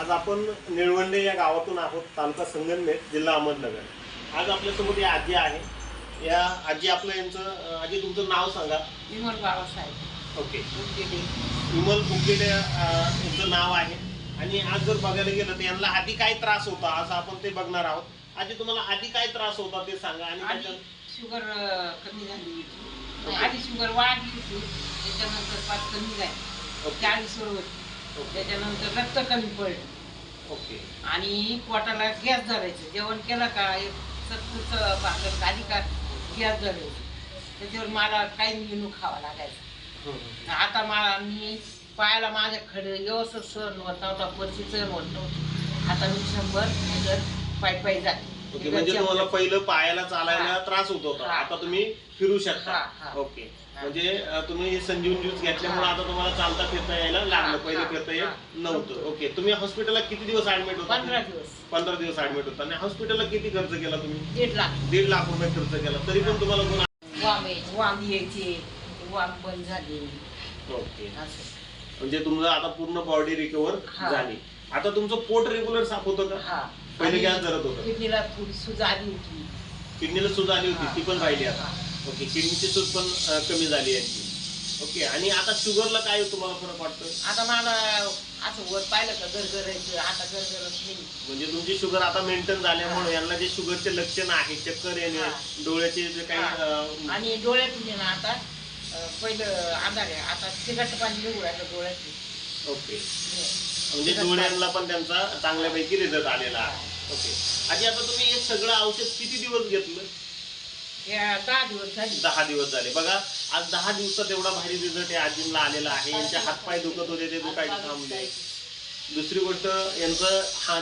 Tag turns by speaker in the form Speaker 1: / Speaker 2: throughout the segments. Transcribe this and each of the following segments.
Speaker 1: आज आपण निळवंडे या गावातून आहोत, तालुका संगमनेर, जिल्हा अहमदनगर. आज आपल्यासोबत या आजी आहे. या आजी आजी तुमचं नाव सांगा.
Speaker 2: विमल बाबासाहेब
Speaker 1: ओके.
Speaker 2: उदगीर.
Speaker 1: विमल फुगेडे यांचं नाव आहे. आणि आज जर बघायला गेलं तर यांना आधी काय त्रास होता असं आपण ते बघणार आहोत. आजी तुम्हाला आधी काय त्रास होता ते सांगा. आणि
Speaker 2: आधी शुगर कमी झाली होती. आधी शुगर वाढली होती, त्याच्यानंतर पाच कमी झाली, 40 वर होती. त्याच्यानंतर रक्त कमी पडलं.
Speaker 1: ओके.
Speaker 2: आणि पोटाला गॅस धरायचं. जेवण केलं का एक 70 भाकर खाली का गॅस धरायचं. त्याच्यावर मला काही मेनू खावा लागायचा. आता मी पायाला माझ्या खडे व्यवस्थित सहन होत नव्हता, परची सहन होत नव्हती. आता मी 100 मीटर पायी जाते.
Speaker 1: ओके. म्हणजे तुम्हाला पहिलं पायाला चालायला त्रास होत होता, आता तुम्ही फिरू शकता. ओके. म्हणजे तुम्ही हे संजीवन ज्यूस घेतल्यामुळे आता तुम्हाला चालता फिरता यायला लागलं, पहिले फिरता येत नव्हतं. ओके. तुम्ही हॉस्पिटलला किती दिवस ऍडमिट होता?
Speaker 2: 15 दिवस.
Speaker 1: 15 दिवस ऍडमिट होता. आणि हॉस्पिटलला किती खर्च केला तुम्ही?
Speaker 2: 1.5 लाख.
Speaker 1: 1.5 लाख रुपये खर्च केला. तरी पण तुम्हाला
Speaker 2: वाम यायचे, वाम बंद झाली.
Speaker 1: ओके.
Speaker 2: असं
Speaker 1: म्हणजे तुमचं आता पूर्ण बॉडी रिकव्हर झाली. आता तुमचं पोट रेग्युलर साफ होतं का? पहिले गॅस धरत होतं.
Speaker 2: किडनीला थोडी सूज आली होती.
Speaker 1: किडनीला सूज आली होती, ती पण राहिली आता. ओके. किडनीची सूज पण कमी झाली आहे. ओके. आणि आता शुगरला काय तुम्हाला फरक वाटतोय?
Speaker 2: आता मला असं वर पाहिलं का गरगरायचं, आता गरगरत नाही.
Speaker 1: म्हणजे तुमची शुगर आता मेंटेन झाल्यामुळे यांना जे शुगरचे लक्षण आहे, चक्कर येणे, डोळ्याचे जे काही
Speaker 2: आणि डोळ्यातून आहे ना आता पहिलं आधार आहे, आता चिकट पाणी निघू राहिलं डोळ्यातून.
Speaker 1: ओके. म्हणजे डोळ्यांना पण त्यांचा चांगल्यापैकी रिझल्ट आलेला आहे. ओके. आधी आता तुम्ही हे सगळं औषध किती दिवस घेतलं?
Speaker 2: 10 दिवस झाले.
Speaker 1: 10 दिवस झाले. बघा, आज 10 दिवसात एवढा भारी रिझल्ट या आजींना आलेला आहे. यांचे हातपाय दुखत होते, ते दुखायला थांबले. दुसरी गोष्ट,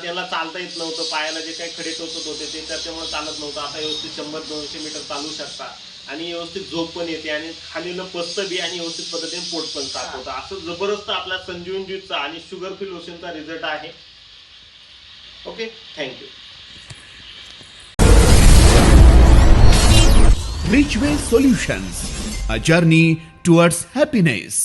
Speaker 1: त्यांना चालता येत नव्हतं, पायाला जे काही खडे टोचत होते ते त्याच्यामुळे चालत नव्हतं. आता व्यवस्थित 100-200 मीटर चालू शकता आणि व्यवस्थित झोप पण येते आणि खालीलं पचतं बी आणि व्यवस्थित पद्धतीने पोट पण साफ होतं. असं जबरदस्त आपल्या संजीवन ज्यूसचा आणि शुगर फ्री लोशनचा रिझल्ट आहे. Okay. Thank you.
Speaker 3: Richway Solutions, a journey towards happiness.